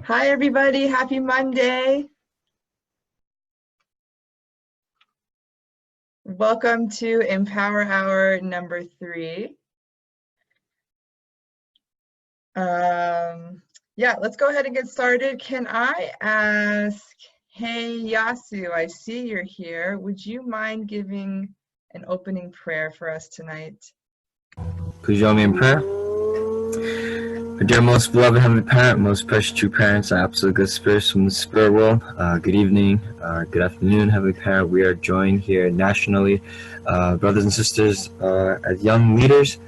Hi, everybody. Happy Monday. Welcome to Empower Hour number 3. Yeah, let's go ahead and get started. Can I ask, hey, Yasu, I see you're here. Would you mind giving an opening prayer for us tonight? Please join me in prayer. Our dear most beloved Heavenly Parent, most precious true parents, our absolute good spirits from the spirit world, good evening, good afternoon, Heavenly Parent. We are joined here nationally, brothers and sisters, as young leaders,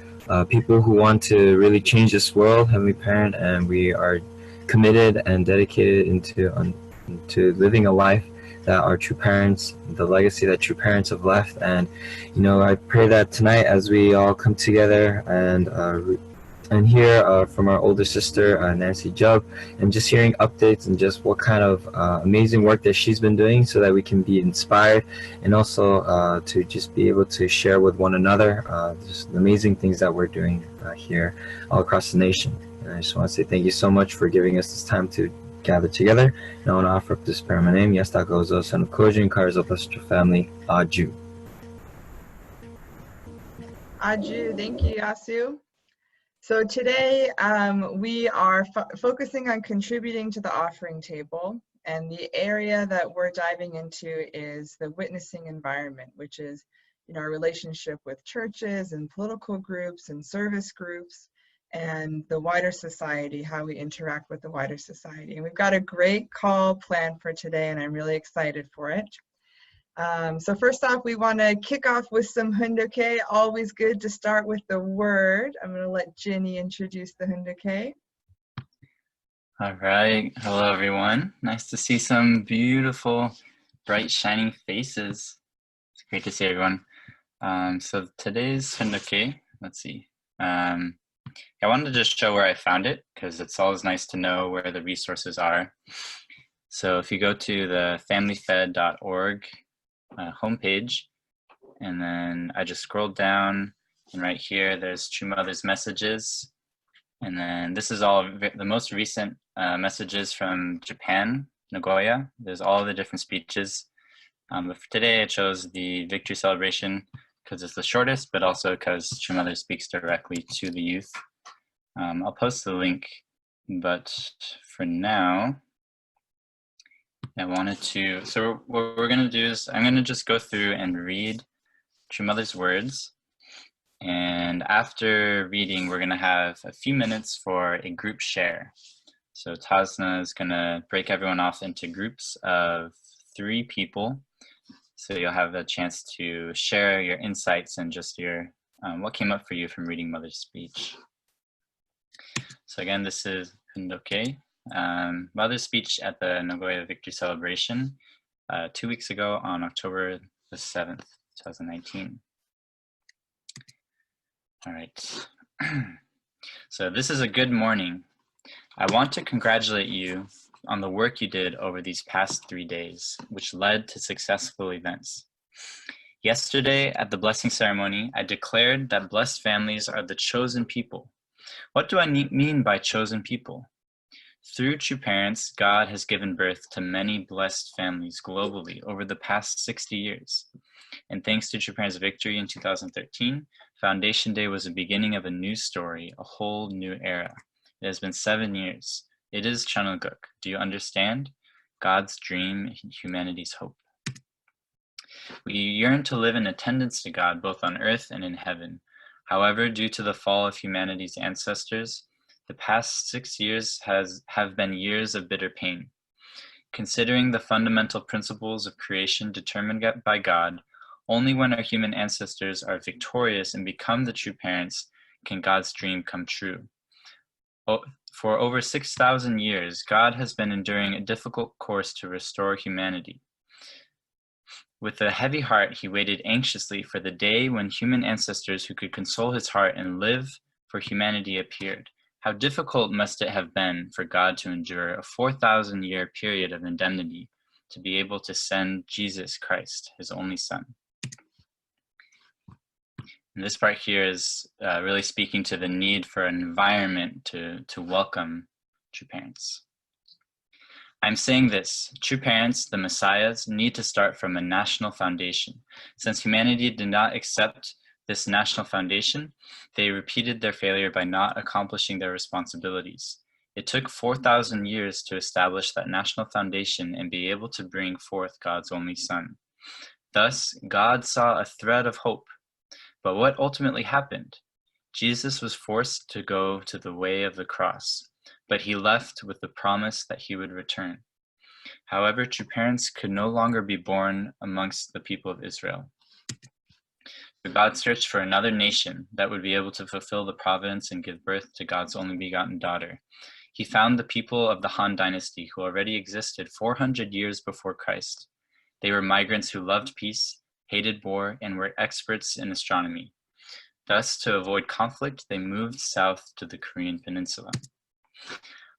people who want to really change this world, Heavenly Parent, and we are committed and dedicated into living a life that our true parents, the legacy that true parents have left. And I pray that tonight, as we all come together and hear from our older sister, Nancy Jubb, and just hearing updates and just what kind of amazing work that she's been doing, so that we can be inspired, and also to just be able to share with one another just the amazing things that we're doing here all across the nation. And I just want to say thank you so much for giving us this time to gather together. And I want to offer up this prayer in my name. Yasta Gozo, son of Koji, and Kars of your family, Aju. Aju, thank you, Yasu. So today we are focusing on contributing to the offering table, and the area that we're diving into is the witnessing environment, which is our relationship with churches and political groups and service groups and the wider society, how we interact with the wider society. And we've got a great call planned for today, and I'm really excited for it. So first off, we want to kick off with some hundoke. Always good to start with the word. I'm going to let Ginny introduce the hundoke. All right. Hello, everyone. Nice to see some beautiful, bright, shining faces. It's great to see everyone. So today's hundoke, let's see. I wanted to just show where I found it, because it's always nice to know where the resources are. So if you go to the FamilyFed.org homepage, and then I just scrolled down, and right here there's True Mother's messages, and then this is all the most recent messages from Japan, Nagoya. There's all the different speeches, but for today I chose the victory celebration because it's the shortest, but also because True Mother speaks directly to the youth. I'll post the link, but for now I wanted to, so what we're going to do is I'm going to just go through and read True Mother's words. And after reading, we're going to have a few minutes for a group share. So Tasna is going to break everyone off into groups of 3 people. So you'll have a chance to share your insights and just your what came up for you from reading Mother's speech. So again, this is Hundoke. Mother's speech at the Nagoya Victory Celebration 2 weeks ago on October the 7th, 2019. All right. So this is a good morning. I want to congratulate you on the work you did over these past 3 days, which led to successful events. Yesterday at the blessing ceremony, I declared that blessed families are the chosen people. What do I mean by chosen people? Through True Parents, God has given birth to many blessed families globally over the past 60 years. And thanks to True Parents' victory in 2013, Foundation Day was the beginning of a new story, a whole new era. It has been 7 years. It is Chanuguk. Do you understand? God's dream, humanity's hope. We yearn to live in attendance to God, both on earth and in heaven. However, due to the fall of humanity's ancestors, the past 6 years have been years of bitter pain. Considering the fundamental principles of creation determined by God, only when our human ancestors are victorious and become the true parents can God's dream come true. For over 6,000 years, God has been enduring a difficult course to restore humanity. With a heavy heart, he waited anxiously for the day when human ancestors who could console his heart and live for humanity appeared. How difficult must it have been for God to endure a 4,000-year period of indemnity to be able to send Jesus Christ, his only son. And this part here is really speaking to the need for an environment to welcome true parents. I'm saying this, true parents, the messiahs, need to start from a national foundation. Since humanity did not accept this national foundation, they repeated their failure by not accomplishing their responsibilities. It took 4,000 years to establish that national foundation and be able to bring forth God's only Son. Thus, God saw a thread of hope. But what ultimately happened? Jesus was forced to go to the way of the cross, but he left with the promise that he would return. However, true parents could no longer be born amongst the people of Israel. So God searched for another nation that would be able to fulfill the providence and give birth to God's only begotten daughter. He found the people of the Han dynasty who already existed 400 years before Christ. They were migrants who loved peace, hated war, and were experts in astronomy. Thus, to avoid conflict, they moved south to the Korean peninsula.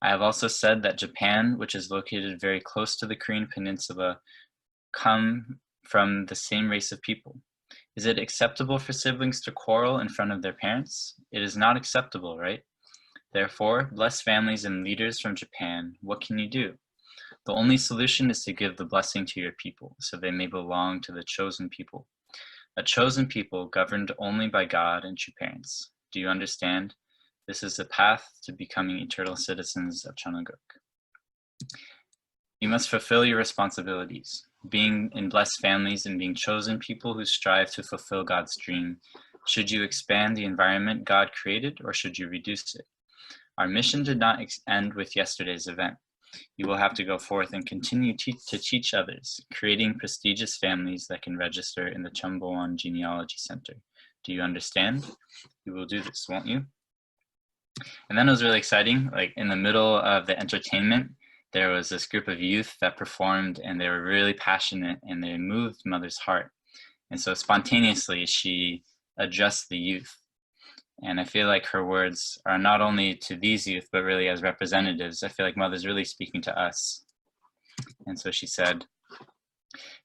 I have also said that Japan, which is located very close to the Korean peninsula, come from the same race of people. Is it acceptable for siblings to quarrel in front of their parents? It is not acceptable, right? Therefore, blessed families and leaders from Japan, what can you do? The only solution is to give the blessing to your people, so they may belong to the chosen people. A chosen people governed only by God and true parents. Do you understand? This is the path to becoming eternal citizens of Chananguk. You must fulfill your responsibilities. Being in blessed families and being chosen people who strive to fulfill God's dream. Should you expand the environment God created, or should you reduce it? Our mission did not end with yesterday's event. You will have to go forth and continue to teach others, creating prestigious families that can register in the Chumboan Genealogy Center. Do you understand? You will do this, won't you? And then it was really exciting. Like in the middle of the entertainment, there was this group of youth that performed, and they were really passionate, and they moved Mother's heart. And so spontaneously, she addressed the youth. And I feel like her words are not only to these youth, but really as representatives. I feel like Mother's really speaking to us. And so she said,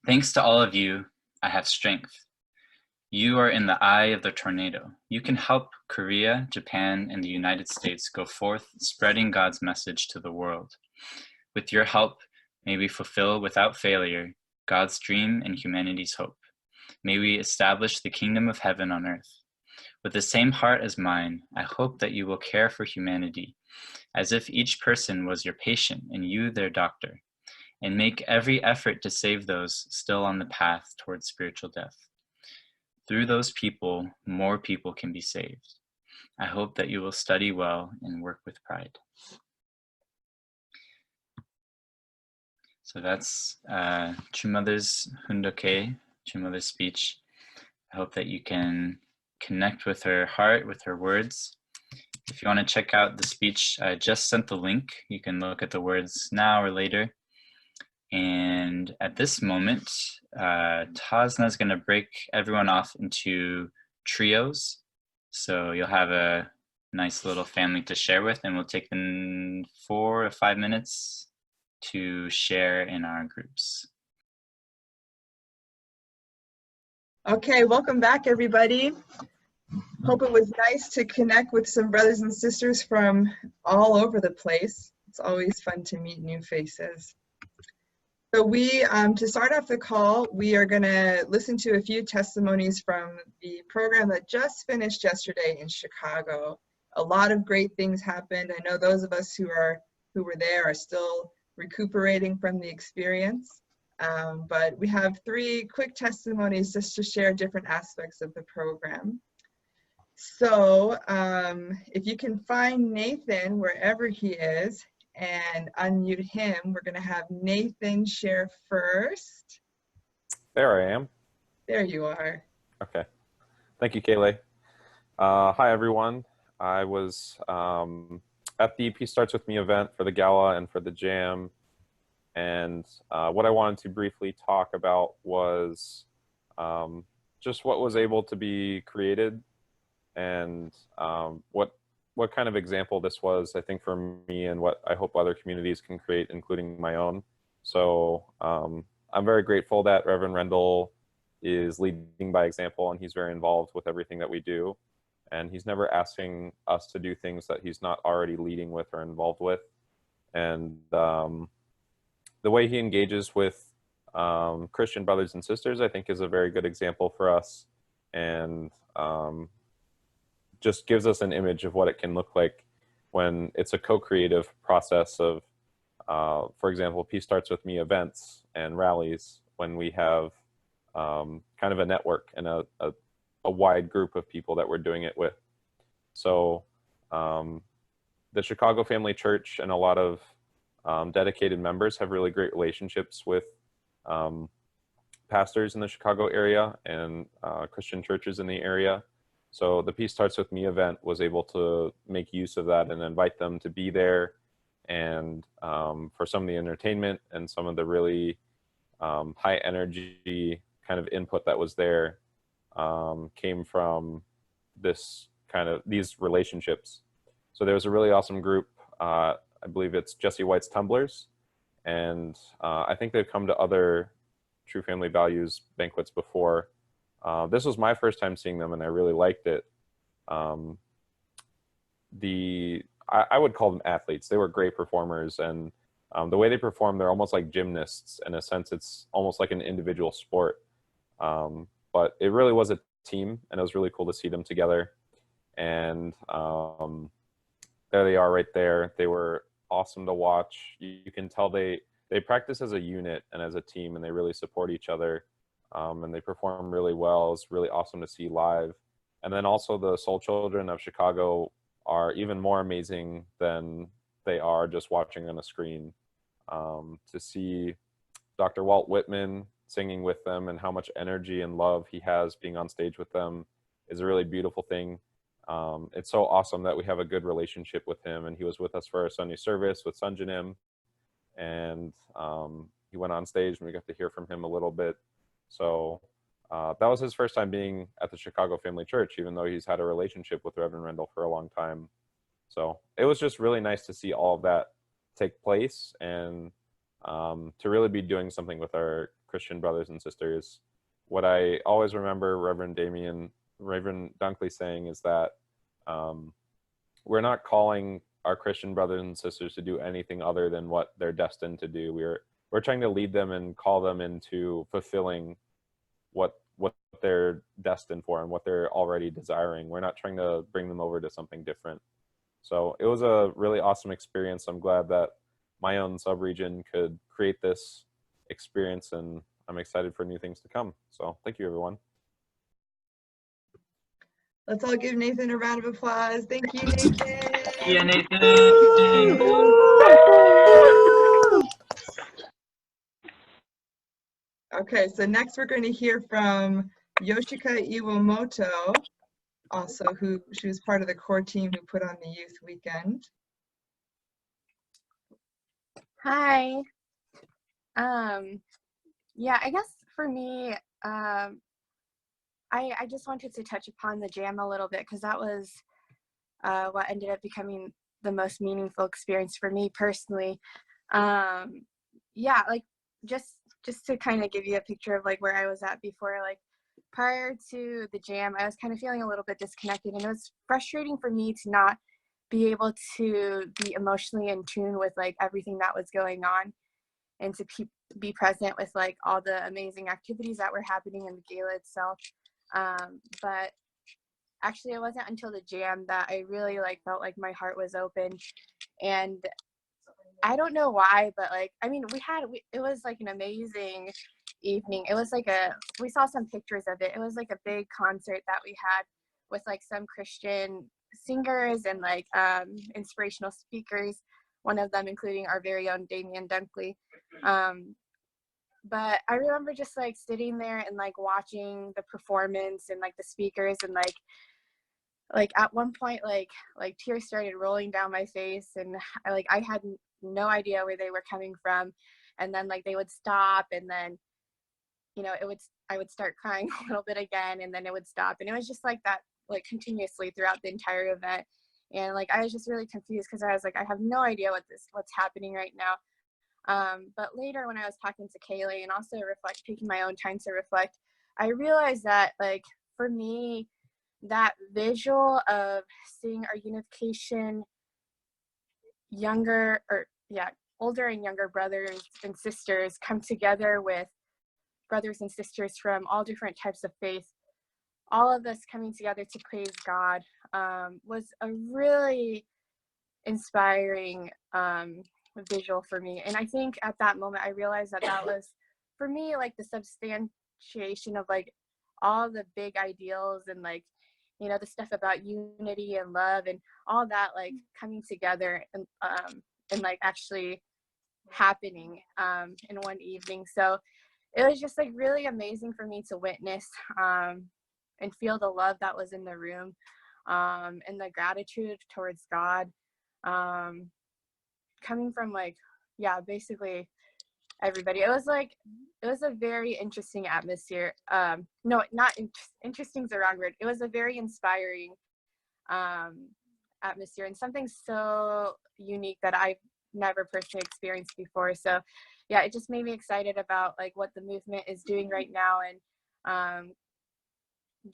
"Thanks to all of you, I have strength. You are in the eye of the tornado. You can help Korea, Japan, and the United States go forth spreading God's message to the world. With your help, may we fulfill without failure God's dream and humanity's hope. May we establish the kingdom of heaven on earth. With the same heart as mine, I hope that you will care for humanity, as if each person was your patient and you their doctor, and make every effort to save those still on the path towards spiritual death. Through those people, more people can be saved. I hope that you will study well and work with pride." So that's True Mother's Hundoke, True Mother's speech. I hope that you can connect with her heart, with her words. If you want to check out the speech, I just sent the link. You can look at the words now or later. And at this moment, Tasna is going to break everyone off into trios. So you'll have a nice little family to share with, and we'll take them 4 to 5 minutes to share in our groups. Okay, welcome back, everybody. Hope it was nice to connect with some brothers and sisters from all over the place. It's always fun to meet new faces. So to start off the call, we are going to listen to a few testimonies from the program that just finished yesterday in Chicago. A lot of great things happened. I know those of us who were there are still recuperating from the experience. But we have 3 quick testimonies just to share different aspects of the program. So if you can find Nathan wherever he is and unmute him, we're going to have Nathan share first. There I am. There you are. Okay. Thank you, Kayleigh. Hi, everyone. I was at the EP Starts With Me event for the gala and for the jam. And what I wanted to briefly talk about was just what was able to be created and what kind of example this was, I think, for me, and what I hope other communities can create, including my own. So I'm very grateful that Reverend Rendell is leading by example, and he's very involved with everything that we do. And he's never asking us to do things that he's not already leading with or involved with. And the way he engages with Christian brothers and sisters, I think, is a very good example for us, and just gives us an image of what it can look like when it's a co-creative process of, for example, Peace Starts With Me events and rallies, when we have kind of a network and a wide group of people that we're doing it with. So the Chicago Family Church and a lot of dedicated members have really great relationships with pastors in the Chicago area and Christian churches in the area. So the Peace Starts With Me event was able to make use of that and invite them to be there. And for some of the entertainment and some of the really high energy kind of input that was there came from these relationships. So there was a really awesome group. I believe it's Jesse White's Tumblers. And I think they've come to other True Family Values banquets before. This was my first time seeing them, and I really liked it. I would call them athletes. They were great performers, and the way they perform, they're almost like gymnasts. In a sense, it's almost like an individual sport. But it really was a team, and it was really cool to see them together. And there they are right there. They were awesome to watch. You can tell they practice as a unit and as a team, and they really support each other. And they perform really well. It's really awesome to see live. And then also the Soul Children of Chicago are even more amazing than they are just watching on a screen. To see Dr. Walt Whitman singing with them and how much energy and love he has being on stage with them is a really beautiful thing. It's so awesome that we have a good relationship with him, and he was with us for our Sunday service with Sunjanim, and he went on stage and we got to hear from him a little bit. So that was his first time being at the Chicago Family Church, even though he's had a relationship with Reverend Rendell for a long time. So it was just really nice to see all of that take place, and to really be doing something with our Christian brothers and sisters. What I always remember Reverend Dunkley saying is that we're not calling our Christian brothers and sisters to do anything other than what they're destined to do. We're trying to lead them and call them into fulfilling what they're destined for and what they're already desiring. We're not trying to bring them over to something different. So it was a really awesome experience. I'm glad that my own subregion could create this experience, and I'm excited for new things to come. So thank you, everyone. Let's all give Nathan a round of applause. Thank you, Nathan. Yeah, Nathan. Okay, so next we're going to hear from Yoshika Iwamoto, also she was part of the core team who put on the youth weekend. Hi. Yeah, I guess for me, I just wanted to touch upon the jam a little bit, because that was what ended up becoming the most meaningful experience for me personally. Yeah, like just to kind of give you a picture of like where I was at before, like prior to the jam, I was kind of feeling a little bit disconnected, and it was frustrating for me to not be able to be emotionally in tune with like everything that was going on, and to be present with like all the amazing activities that were happening in the gala itself. But actually it wasn't until the jam that I really like felt like my heart was open. And I don't know why, but like, I mean, it was like an amazing evening. It was like we saw some pictures of it. It was like a big concert that we had with like some Christian singers and like inspirational speakers, one of them including our very own Damian Dunkley. But I remember just like sitting there and like watching the performance and like the speakers, and like at one point like tears started rolling down my face, and I had no idea where they were coming from, and then like they would stop, and then I would start crying a little bit again, and then it would stop, and it was just like that, like continuously throughout the entire event. And like I was just really confused, because I was like, I have no idea what's happening right now. But later when I was talking to Kaylee and also taking my own time to reflect, I realized that like for me, that visual of seeing our unification older and younger brothers and sisters come together with brothers and sisters from all different types of faith, all of us coming together to praise God, was a really inspiring visual for me. And I think at that moment I realized that that was for me like the substantiation of like all the big ideals and like, you know, the stuff about unity and love and all that like coming together and like actually happening in one evening. So it was just like really amazing for me to witness and feel the love that was in the room, and the gratitude towards God, coming from like, yeah, basically everybody. It was a very interesting atmosphere. No, not interesting is the wrong word. It was a very inspiring atmosphere and something so unique that I've never personally experienced before. So yeah, it just made me excited about like what the movement is doing right now. And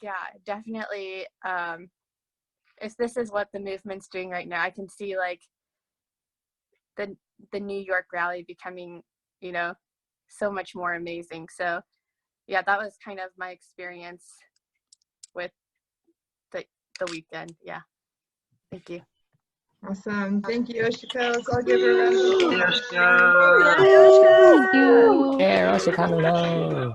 yeah, definitely, if this is what the movement's doing right now, I can see like the New York rally becoming, you know, so much more amazing. So yeah, that was kind of my experience with the weekend. Yeah, thank you. Awesome. Thank you, Yoshiko. So I'll give her a round of applause. Yeah, Chicago. Right.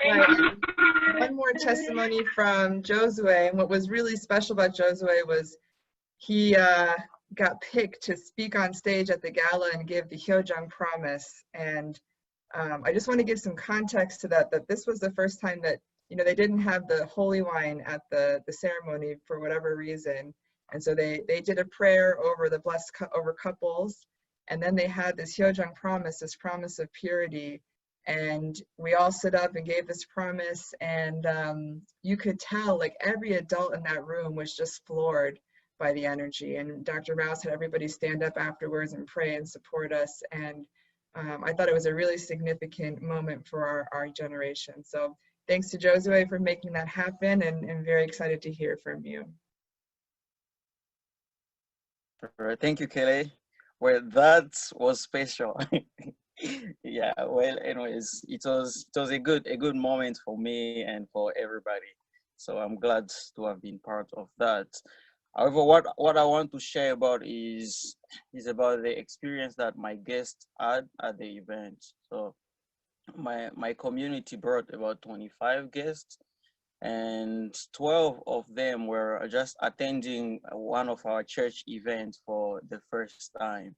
And one more testimony from Josue. And what was really special about Josue was he got picked to speak on stage at the gala and give the Hyojang promise. And I just want to give some context to that this was the first time that, you know, they didn't have the holy wine at the ceremony for whatever reason. And so they did a prayer over the over couples. And then they had this Hyojang promise, this promise of purity. And we all stood up and gave this promise. And you could tell like every adult in that room was just floored by the energy. And Dr. Rouse had everybody stand up afterwards and pray and support us. And I thought it was a really significant moment for our generation. So thanks to Josue for making that happen, and very excited to hear from you. Thank you, Kelly. Well, that was special. Yeah, well, anyways, it was a good moment for me and for everybody. So I'm glad to have been part of that. However, what I want to share about is about the experience that my guests had at the event. So my community brought about 25 guests, and 12 of them were just attending one of our church events for the first time.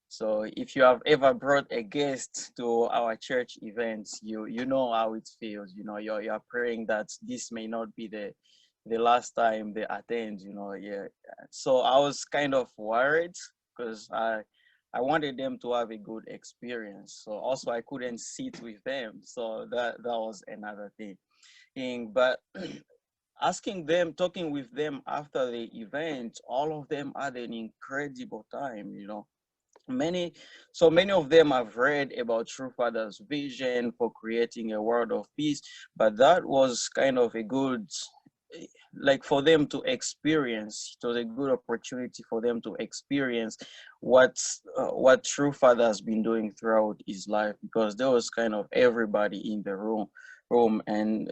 So if you have ever brought a guest to our church events, you know how it feels. You know, you're praying that this may not be the last time they attend, you know. Yeah. So I was kind of worried because I wanted them to have a good experience. So also I couldn't sit with them. So that was another thing. But talking with them after the event, all of them had an incredible time, you know. Many of them have read about True Father's vision for creating a world of peace, but that was kind of a good, like, for them to experience. It was a good opportunity for them to experience what True Father has been doing throughout his life, because there was kind of everybody in the room, and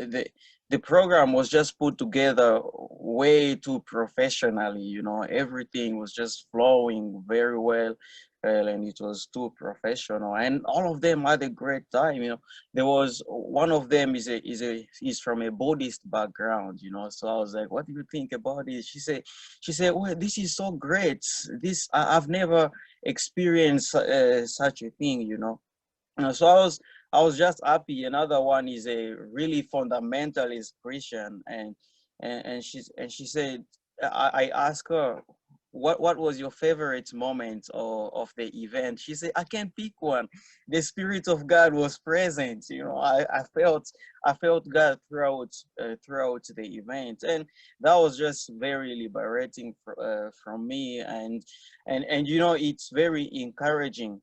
the program was just put together way too professionally. You know, everything was just flowing very well, and it was too professional, and all of them had a great time. You know, there was one of them is from a Buddhist background, you know. So I was like, what do you think about it? She said, well, this is so great. I've never experienced such a thing, you know. So I was just happy. Another one is a really fundamentalist Christian, and she said, I asked her, what was your favorite moment of the event? She said, I can't pick one. The Spirit of God was present. You know, I felt God throughout the event, and that was just very liberating from me, and you know, it's very encouraging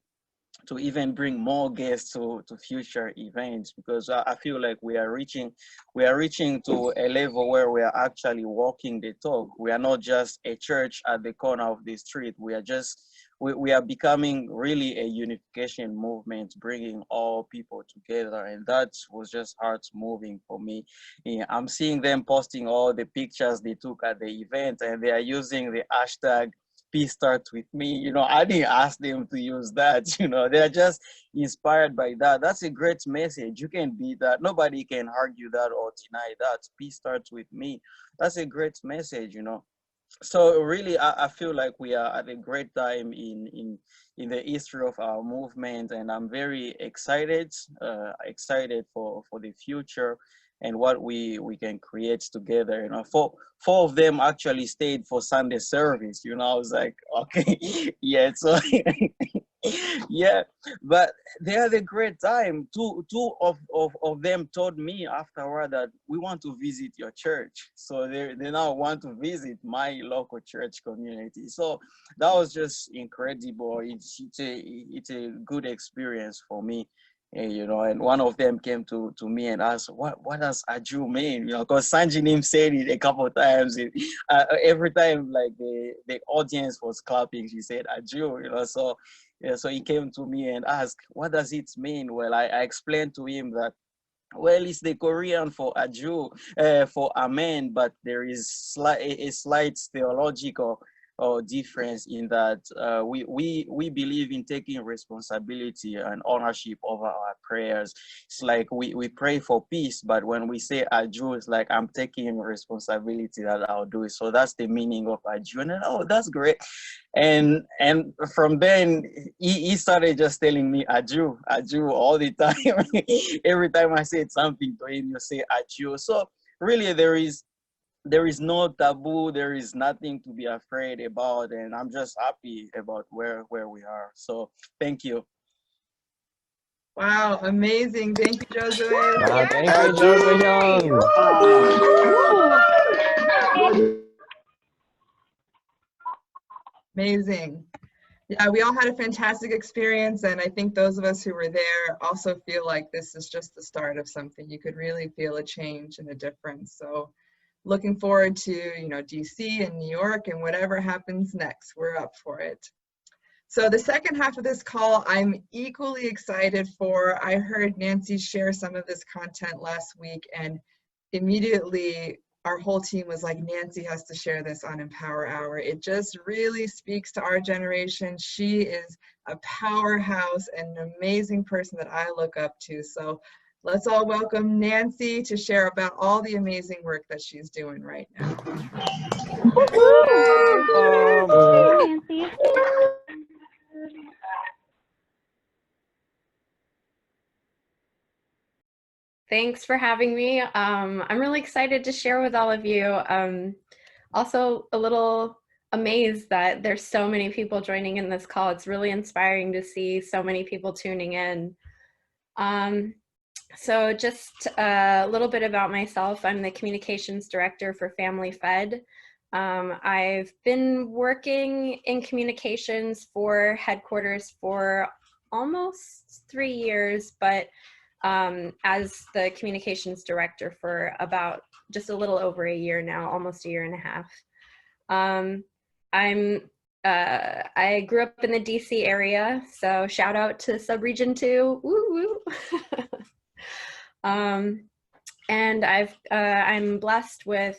to even bring more guests to future events, because I feel like we are reaching to a level where we are actually walking the talk. We are not just a church at the corner of the street. We are just we are becoming really a unification movement, bringing all people together, and that was just heart moving for me. Yeah, I'm seeing them posting all the pictures they took at the event, and they are using the hashtag Peace starts with me. You know, I didn't ask them to use that. You know, they're just inspired by that. That's a great message. You can beat that. Nobody can argue that or deny that. Peace starts with me. That's a great message, you know. So really, I feel like we are at a great time in the history of our movement, and I'm very excited, excited for the future and what we can create together. You know, four of them actually stayed for Sunday service. You know, I was like, okay, yeah. So yeah, but they had a great time. Two of them told me afterward that we want to visit your church. So they now want to visit my local church community. So that was just incredible. It's a good experience for me. You know, and one of them came to me and asked, what does Aju mean? You know, because Sanjinim said it a couple of times. Every time, like the audience was clapping, she said Aju. You know, so yeah, so he came to me and asked, what does it mean? Well, I explained to him that, well, it's the Korean for Aju, for Amen, but there is a slight theological difference in that we believe in taking responsibility and ownership over our prayers. It's like we pray for peace, but when we say Aju, it's like I'm taking responsibility that I'll do it. So that's the meaning of Aju. And then, oh, that's great. And from then he started just telling me Aju all the time. Every time I said something to him, you say Aju. So really there is no taboo, there is nothing to be afraid about, and I'm just happy about where we are. So thank you. Wow, amazing. Thank you, Josue. Thank you, Joseph Young. Amazing. Yeah, we all had a fantastic experience, and I think those of us who were there also feel like this is just the start of something. You could really feel a change and a difference. So looking forward to, you know, DC and New York and whatever happens next, we're up for it. So the second half of this call, I'm equally excited for. I heard Nancy share some of this content last week, and immediately our whole team was like, Nancy has to share this on Empower Hour. It just really speaks to our generation. She is a powerhouse and an amazing person that I look up to. So let's all welcome Nancy to share about all the amazing work that she's doing right now. Nancy. Thanks for having me. I'm really excited to share with all of you. Also a little amazed that there's so many people joining in this call. It's really inspiring to see so many people tuning in. So just a little bit about myself. I'm the communications director for FamilyFed. I've been working in communications for headquarters for almost 3 years, but as the communications director for about just a little over a year now, almost a year and a half. I grew up in the DC area, so shout out to Subregion 2, woo woo. And I'm blessed with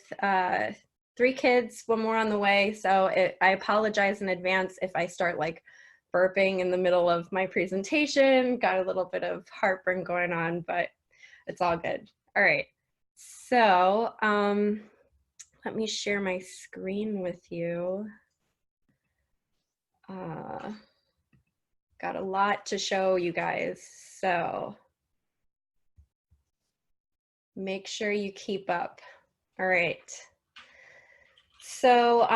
3 kids, 1 more on the way, so I apologize in advance if I start like burping in the middle of my presentation. Got a little bit of heartburn going on, but it's all good. All right, so let me share my screen with you. Got a lot to show you guys, so make sure you keep up. All right. So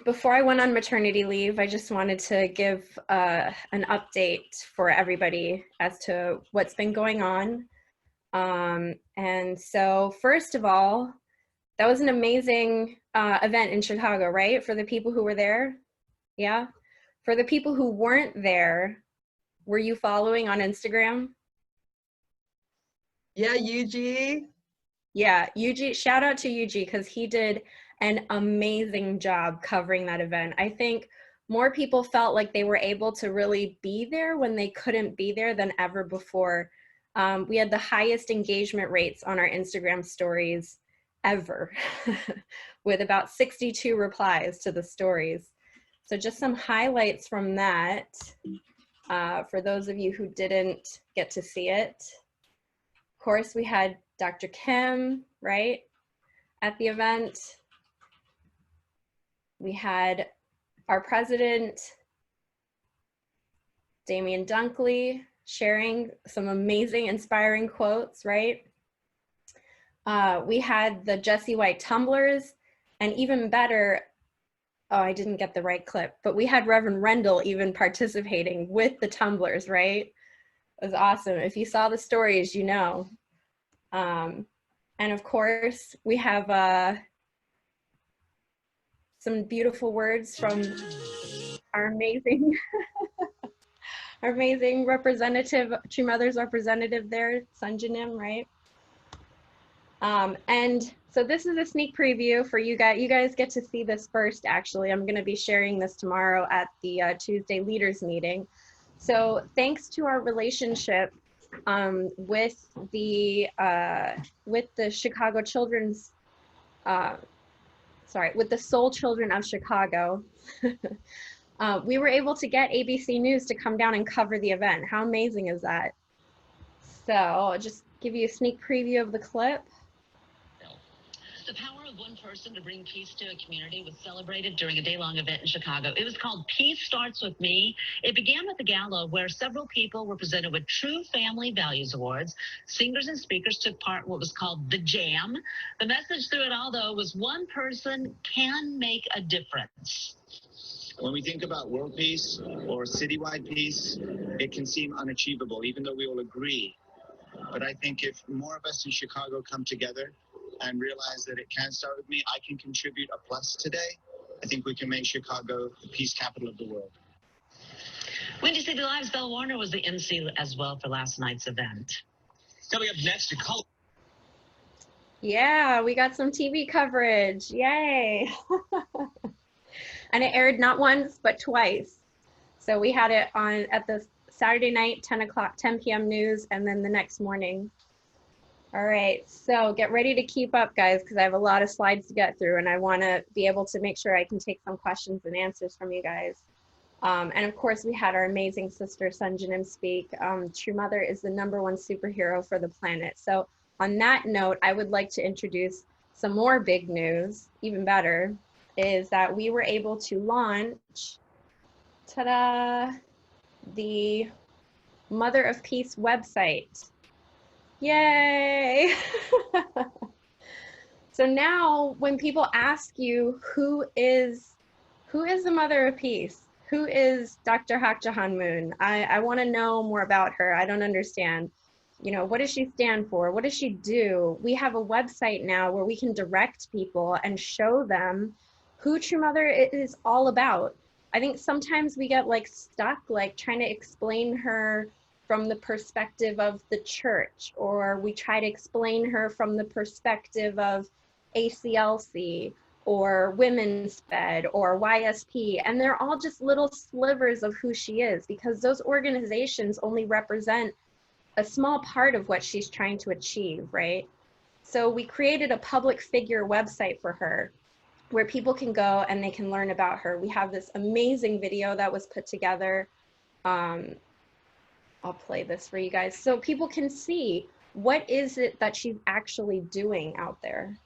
before I went on maternity leave, I just wanted to give an update for everybody as to what's been going on. And so first of all, that was an amazing event in Chicago, right? For the people who were there? Yeah? For the people who weren't there, were you following on Instagram? Yeah, Yuji. Yeah, Yuji, shout out to Yuji because he did an amazing job covering that event. I think more people felt like they were able to really be there when they couldn't be there than ever before. We had the highest engagement rates on our Instagram stories ever, with about 62 replies to the stories. So just some highlights from that for those of you who didn't get to see it. Of course, we had Dr. Kim, right, at the event. We had our president, Damian Dunkley, sharing some amazing, inspiring quotes, right? We had the Jessie White tumblers, and even better, oh, I didn't get the right clip, but we had Reverend Rendell even participating with the tumblers, right? It was awesome. If you saw the stories, you know. And of course, we have some beautiful words from our amazing, our amazing representative, True Mother's representative there, Sanjanim, right? And so this is a sneak preview for you guys. You guys get to see this first, actually. I'm gonna be sharing this tomorrow at the Tuesday leaders meeting. So thanks to our relationship with the Chicago Children's, with the Soul Children of Chicago, we were able to get ABC News to come down and cover the event. How amazing is that? So I'll just give you a sneak preview of the clip. The power of one person to bring peace to a community was celebrated during a day-long event in Chicago. It was called Peace Starts With Me. It began with a gala where several people were presented with True Family Values Awards. Singers and speakers took part in what was called the Jam. The message through it all, though, was one person can make a difference. When we think about world peace or citywide peace, it can seem unachievable, even though we all agree. But I think if more of us in Chicago come together and realize that it can start with me, I can contribute a plus today. I think we can make Chicago the peace capital of the world. Windy City Live's Belle Warner was the MC as well for last night's event. Coming up next, Chicago. Yeah, we got some TV coverage. Yay. And it aired not once, but twice. So we had it on at the Saturday night, 10 p.m. news, and then the next morning. All right, so get ready to keep up, guys, because I have a lot of slides to get through, and I want to be able to make sure I can take some questions and answers from you guys. And of course, we had our amazing sister, Sanjanim, speak. True Mother is the #1 superhero for the planet. So on that note, I would like to introduce some more big news, even better, is that we were able to launch, ta-da, the Mother of Peace website. Yay! So now when people ask you who is the Mother of Peace, who is Dr. Hak Jahan Moon, I want to know more about her. I don't understand. You know, what does she stand for? What does she do? We have a website now where we can direct people and show them who True Mother is all about. I think sometimes we get like stuck, like trying to explain her from the perspective of the church, or we try to explain her from the perspective of ACLC or Women's Fed or YSP, and they're all just little slivers of who she is, because those organizations only represent a small part of what she's trying to achieve, right? So we created a public figure website for her where people can go and they can learn about her. We have this amazing video that was put together. I'll play this for you guys so people can see what is it that she's actually doing out there.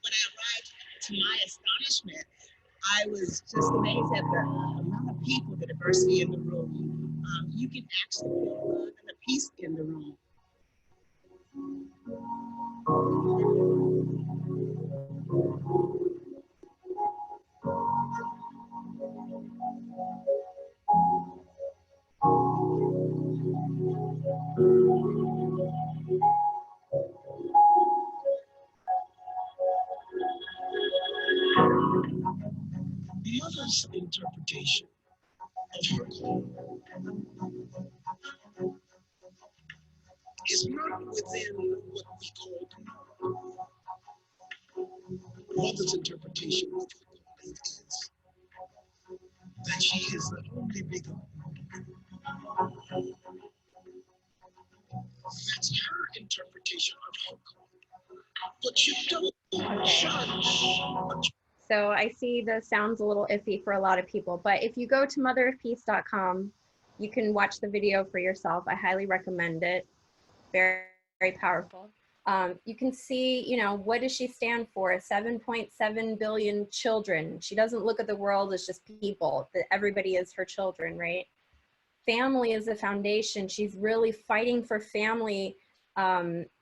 When I arrived, to my astonishment, I was just amazed at the amount of people, the diversity in the room. You can actually feel the love and the peace in the room. interpretation of her call. It's not within what we call the norm. Mother's interpretation of her calling is that she is the only begotten. That's her interpretation of her calling. But you don't judge. So I see the sound's a little iffy for a lot of people, but if you go to motherofpeace.com, you can watch the video for yourself. I highly recommend it. Very, very powerful. You can see, you know, what does she stand for? 7.7 billion children. She doesn't look at the world as just people, that everybody is her children, right? Family is the foundation. She's really fighting for family.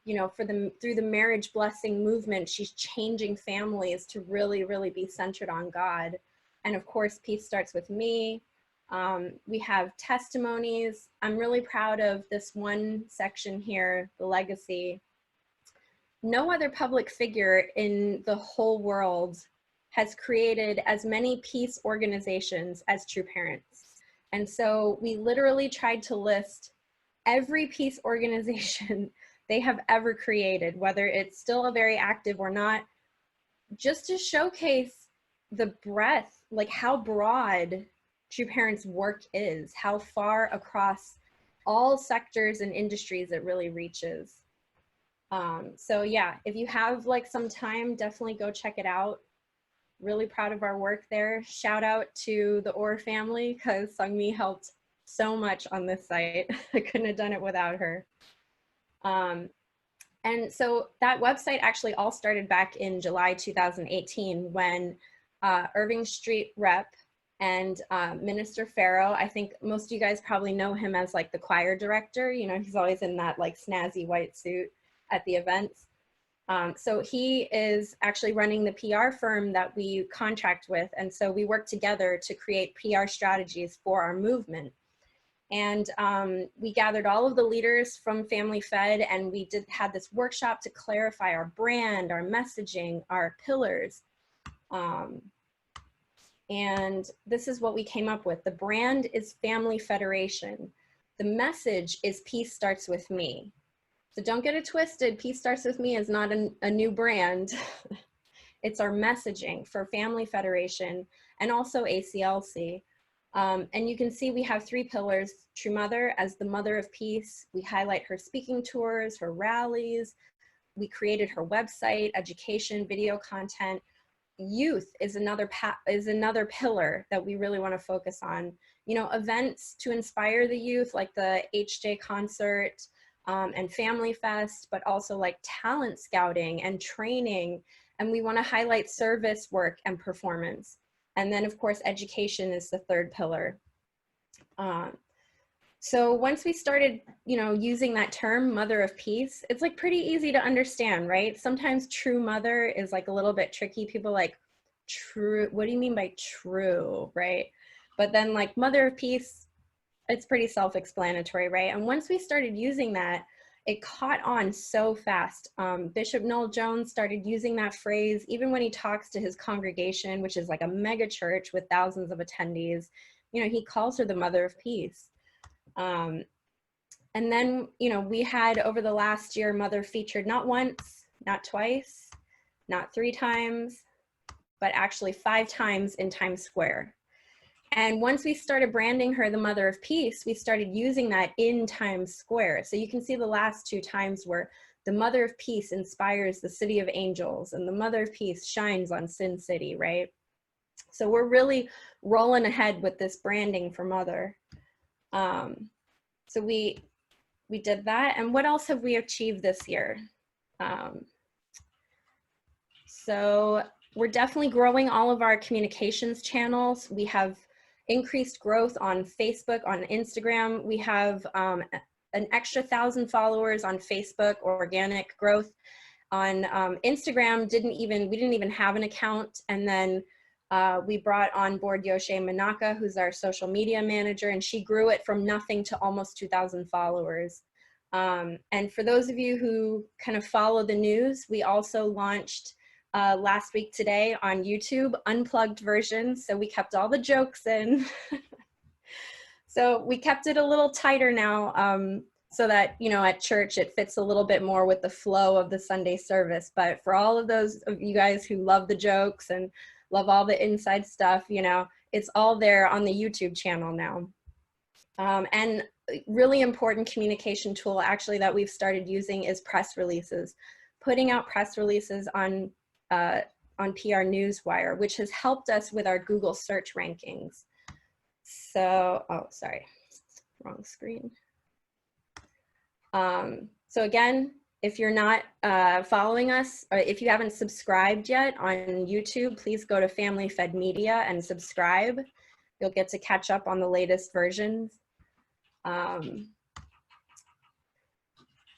You know, through the marriage blessing movement, she's changing families to really, really be centered on God. And of course, peace starts with me. We have testimonies. I'm really proud of this one section here, the legacy. No other public figure in the whole world has created as many peace organizations as True Parents. And so we literally tried to list every peace organization they have ever created, whether it's still very active or not, just to showcase the breadth, like how broad True Parents' work is, how far across all sectors and industries it really reaches. So yeah, if you have like some time, definitely go check it out. Really proud of our work there. Shout out to the Orr family, because Sungmi helped so much on this site. I couldn't have done it without her. And so that website actually all started back in July 2018 when Irving Street Rep and Minister Farrow, I think most of you guys probably know him as like the choir director. You know, he's always in that like snazzy white suit at the events. So he is actually running the PR firm that we contract with. And so we work together to create PR strategies for our movement. And we gathered all of the leaders from FamilyFed, and we had this workshop to clarify our brand, our messaging, our pillars. And this is what we came up with. The brand is Family Federation. The message is Peace Starts With Me. So don't get it twisted. Peace Starts With Me is not a new brand. It's our messaging for Family Federation and also ACLC. And you can see we have 3 pillars: True Mother as the mother of peace. We highlight her speaking tours, her rallies. We created her website, education, video content. Youth is another pillar that we really want to focus on. You know, events to inspire the youth, like the HJ concert and Family Fest, but also like talent scouting and training. And we want to highlight service work and performance. And then of course, education is the 3rd pillar. So once we started, you know, using that term, Mother of Peace, it's like pretty easy to understand, right? Sometimes true mother is like a little bit tricky. People like, true, what do you mean by true, right? But then like Mother of Peace, it's pretty self-explanatory, right? And once we started using that, it caught on so fast. Bishop Noel Jones started using that phrase even when he talks to his congregation, which is like a mega church with thousands of attendees. You know, he calls her the Mother of Peace. And then, you know, we had over the last year, Mother featured not once, not twice, not 3 times, but actually 5 times in Times Square. And once we started branding her the Mother of Peace, we started using that in Times Square. So you can see the last 2 times where the Mother of Peace inspires the City of Angels and the Mother of Peace shines on Sin City, right? So we're really rolling ahead with this branding for Mother. So we did that. And what else have we achieved this year? So we're definitely growing all of our communications channels. We have increased growth on Facebook, on Instagram. We have an extra 1,000 followers on Facebook, organic growth. On Instagram, we didn't even have an account. And then we brought on board Yoshe Manaka, who's our social media manager, and she grew it from nothing to almost 2,000 followers. And for those of you who kind of follow the news, we also launched last week today on YouTube, unplugged version. So we kept all the jokes in. So we kept it a little tighter now, so that, you know, at church it fits a little bit more with the flow of the Sunday service. But for all of those of you guys who love the jokes and love all the inside stuff, you know, it's all there on the YouTube channel now. And really important communication tool actually that we've started using is press releases. Putting out press releases on PR Newswire, which has helped us with our Google search rankings. So, oh, sorry, wrong screen. So again, if you're not following us, or if you haven't subscribed yet on YouTube, please go to FamilyFed Media and subscribe. You'll get to catch up on the latest versions.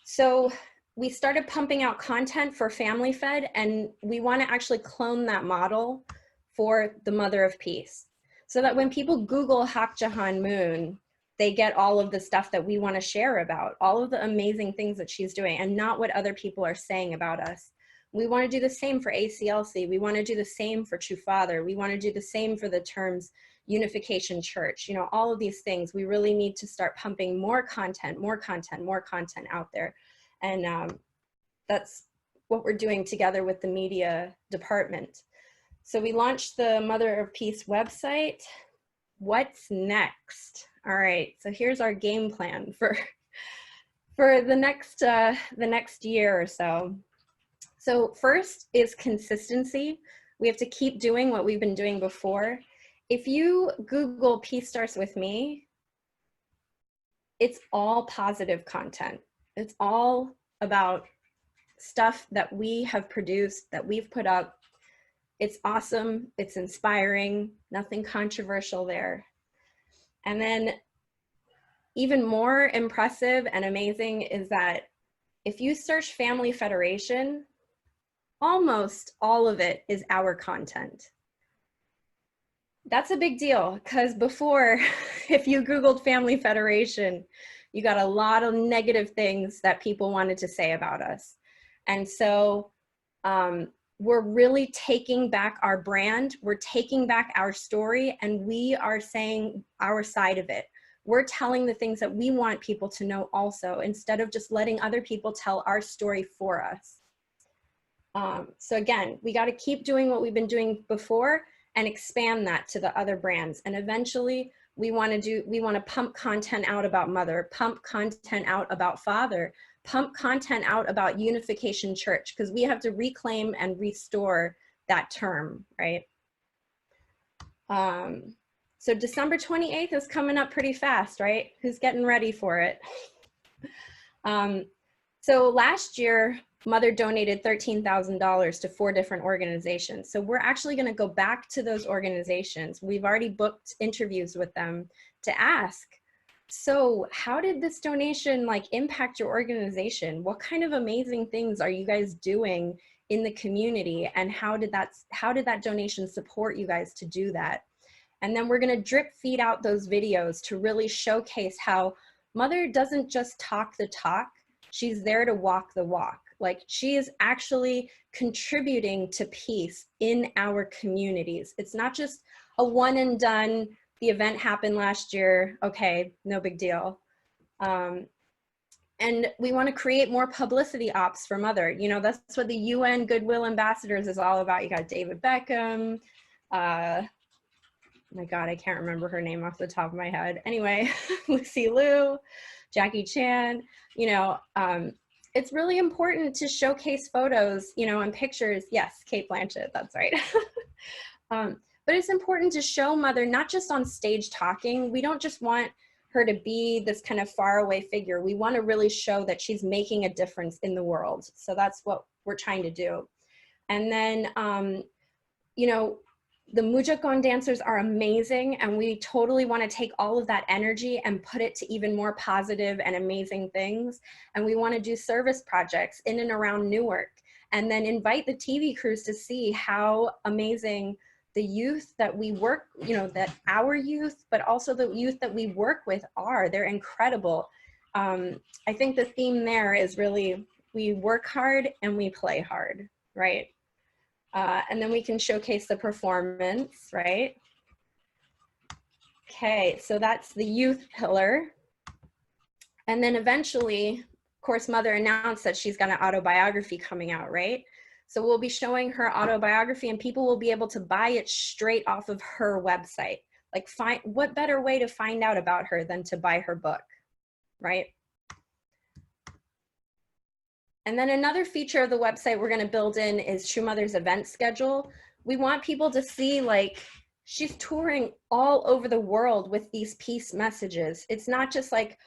So we started pumping out content for FamilyFed, and we want to actually clone that model for the Mother of Peace, so that when people Google Hak Jahan Moon, they get all of the stuff that we want to share about, all of the amazing things that she's doing, and not what other people are saying about us. We want to do the same for ACLC. We want to do the same for True Father. We want to do the same for the terms Unification Church. You know, all of these things, we really need to start pumping more content out there. And that's what we're doing together with the media department. So we launched the Mother of Peace website. What's next? All right, so here's our game plan for the next year or so. So first is consistency. We have to keep doing what we've been doing before. If you Google Peace Starts With Me, it's all positive content. It's all about stuff that we have produced, that we've put up. It's awesome, it's inspiring, nothing controversial there. And then even more impressive and amazing is that if you search Family Federation, almost all of it is our content. That's a big deal, because before, if you Googled Family Federation, you got a lot of negative things that people wanted to say about us. And so we're really taking back our brand, we're taking back our story, and we are saying our side of it. We're telling the things that we want people to know also, instead of just letting other people tell our story for us. So again, we got to keep doing what we've been doing before and expand that to the other brands. And eventually we want to pump content out about Mother, pump content out about Father, pump content out about Unification Church, because we have to reclaim and restore that term, right? So December 28th is coming up pretty fast, right? Who's getting ready for it? So last year, Mother donated $13,000 to 4 different organizations. So we're actually going to go back to those organizations. We've already booked interviews with them to ask, so how did this donation like impact your organization? What kind of amazing things are you guys doing in the community? And how did that donation support you guys to do that? And then we're going to drip feed out those videos to really showcase how Mother doesn't just talk the talk, she's there to walk the walk. Like, she is actually contributing to peace in our communities. It's not just a one and done, the event happened last year, okay, no big deal. And we want to create more publicity ops for Mother. You know, that's what the UN Goodwill Ambassadors is all about. You got David Beckham, my God, I can't remember her name off the top of my head. Anyway, Lucy Liu, Jackie Chan, you know, it's really important to showcase photos, you know, and pictures. Yes, Kate Blanchett, that's right. But it's important to show Mother, not just on stage talking. We don't just want her to be this kind of faraway figure. We want to really show that she's making a difference in the world. So that's what we're trying to do. And then, you know, the Mujokon dancers are amazing, and we totally want to take all of that energy and put it to even more positive and amazing things. And we want to do service projects in and around Newark, and then invite the TV crews to see how amazing the youth that we work, you know, that our youth, but also the youth that we work with are. They're incredible. I think the theme there is really, we work hard and we play hard, right? And then we can showcase the performance, right? Okay, so that's the youth pillar. And then eventually, of course, Mother announced that she's got an autobiography coming out, right? So we'll be showing her autobiography and people will be able to buy it straight off of her website. Like, what better way to find out about her than to buy her book, right? And then another feature of the website we're going to build in is True Mother's event schedule. We want people to see, like, she's touring all over the world with these peace messages. It's not just like,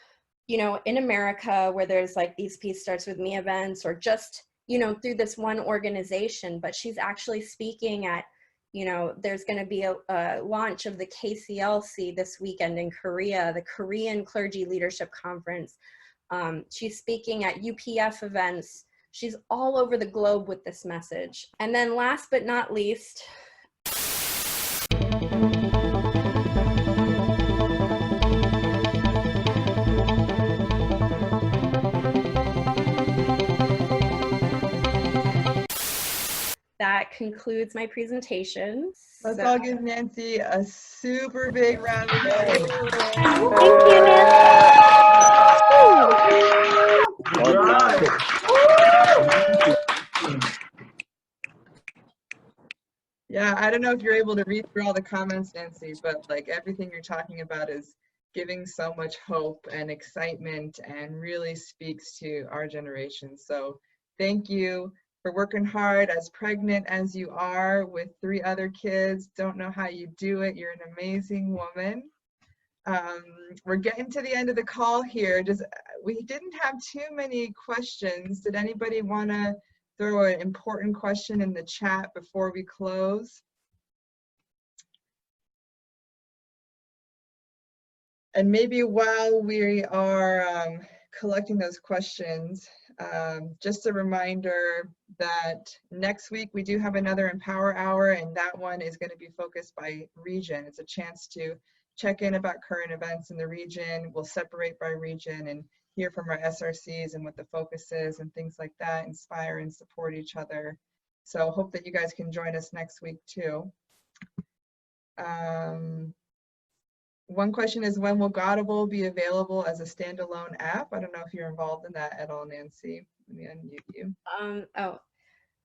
you know, in America where there's like these Peace Starts With Me events or just, you know, through this one organization, but she's actually speaking at, you know, there's going to be a launch of the KCLC this weekend in Korea, the Korean Clergy Leadership Conference. She's speaking at UPF events. She's all over the globe with this message. And then last but not least, that concludes my presentation. Let's all give Nancy a super big round of applause. Thank you, Nancy. Yeah, I don't know if you're able to read through all the comments, Nancy, but like everything you're talking about is giving so much hope and excitement and really speaks to our generation. So thank you for working hard, as pregnant as you are with 3 other kids. Don't know how you do it. You're an amazing woman. We're getting to the end of the call here. We didn't have too many questions. Did anybody want to throw an important question in the chat before we close? And maybe while we are collecting those questions, just a reminder that next week we do have another Empower Hour, and that one is going to be focused by region. It's a chance to check in about current events in the region. We'll separate by region and hear from our SRCs and what the focus is and things like that, inspire and support each other. So hope that you guys can join us next week too. One question is, when will Godable be available as a standalone app? I don't know if you're involved in that at all, Nancy. Let me unmute you.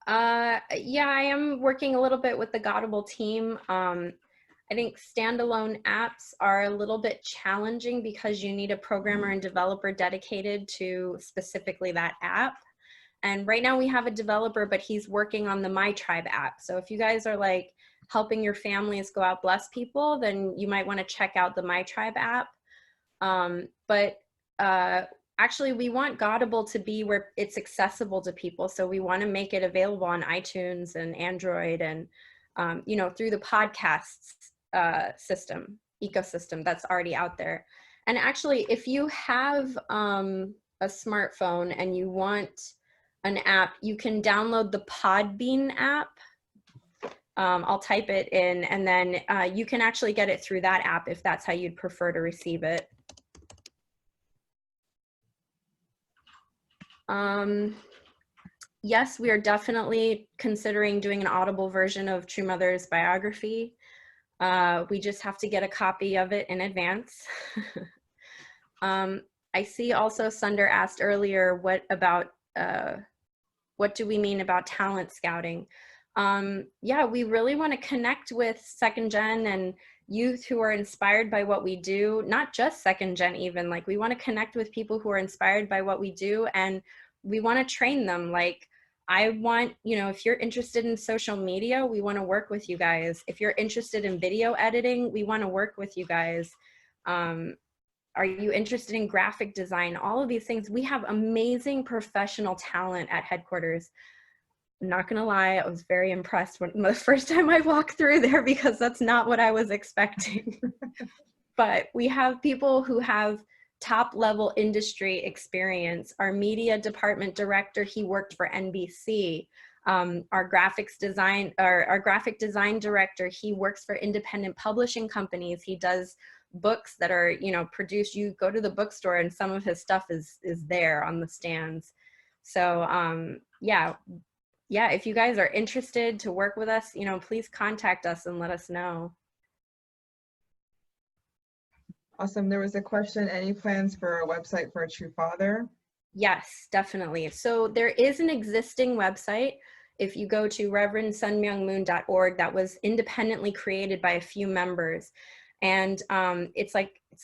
Yeah, I am working a little bit with the Godable team. I think standalone apps are a little bit challenging because you need a programmer and developer dedicated to specifically that app. And right now we have a developer, but he's working on the My Tribe app. So if you guys are like helping your families go out bless people, then you might want to check out the My Tribe app. Actually, we want Godable to be where it's accessible to people. So we want to make it available on iTunes and Android and, you know, through the podcasts ecosystem that's already out there. And actually, if you have a smartphone and you want an app, you can download the Podbean app. I'll type it in, and then you can actually get it through that app if that's how you'd prefer to receive it. Yes, we are definitely considering doing an Audible version of True Mother's biography. We just have to get a copy of it in advance. I see also Sunder asked earlier, what do we mean about talent scouting? Yeah, we really want to connect with second gen and youth who are inspired by what we do, not just second gen even, like we want to connect with people who are inspired by what we do, and we want to train them. Like, I want, you know, if you're interested in social media, we want to work with you guys. If you're interested in video editing, we want to work with you guys. Are you interested in graphic design? All of these things. We have amazing professional talent at headquarters. I'm not gonna lie, I was very impressed when the first time I walked through there, because that's not what I was expecting. But we have people who have top level industry experience. Our media department director, he worked for NBC. Our graphic design director, he works for independent publishing companies. He does books that are, you know, produced. You go to the bookstore and some of his stuff is there on the stands. So yeah, yeah, if you guys are interested to work with us, please contact us and let us know. Awesome. There was a question, any plans for a website for a true father? Yes, definitely. So there is an existing website. If you go to reverendsunmyoungmoon.org, that was independently created by a few members. And it's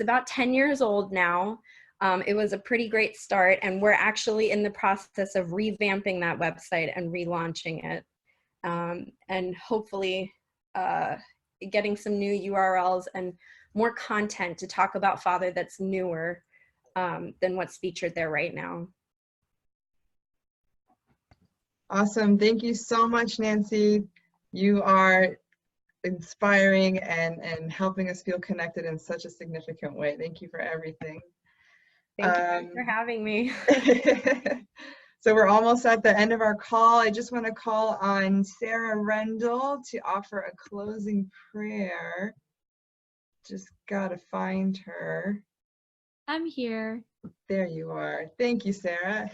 about 10 years old now. It was a pretty great start, and we're actually in the process of revamping that website and relaunching it. And hopefully getting some new URLs and more content to talk about Father that's newer than what's featured there right now. Awesome. Thank you so much, Nancy. You are inspiring and helping us feel connected in such a significant way. Thank you for everything. Thank you for having me. So we're almost at the end of our call. I just want to call on Sarah Rendell to offer a closing prayer. Just gotta find her. I'm here. There you are. Thank you, Sarah.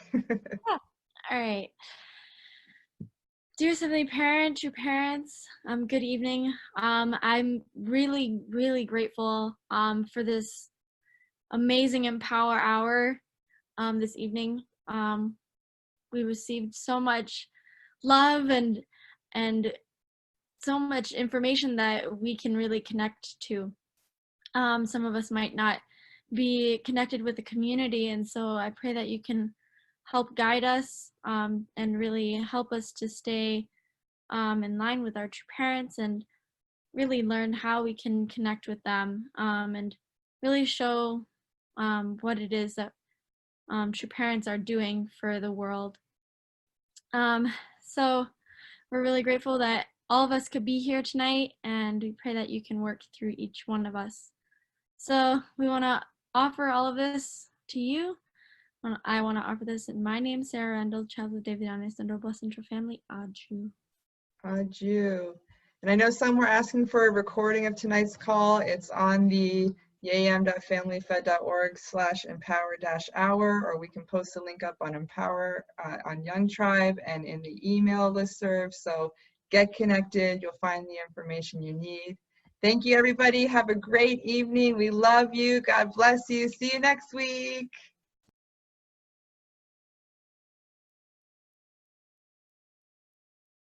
All right. Dear Heavenly Parent, true parents, good evening. I'm really, really grateful for this amazing Empower Hour this evening. We received so much love and so much information that we can really connect to. Some of us might not be connected with the community, and so I pray that you can help guide us and really help us to stay in line with our true parents and really learn how we can connect with them and really show what it is that true parents are doing for the world. So we're really grateful that all of us could be here tonight, and we pray that you can work through each one of us. So we want to offer all of this to you. I want to offer this in my name, Sarah Rendell, child of David and Central Central Family. Adieu. Adieu. And I know some were asking for a recording of tonight's call. It's on the yam.familyfed.org/empower-hour, or we can post a link up on Empower on Young Tribe and in the email listserv. So get connected. You'll find the information you need. Thank you, everybody. Have a great evening. We love you. God bless you. See you next week.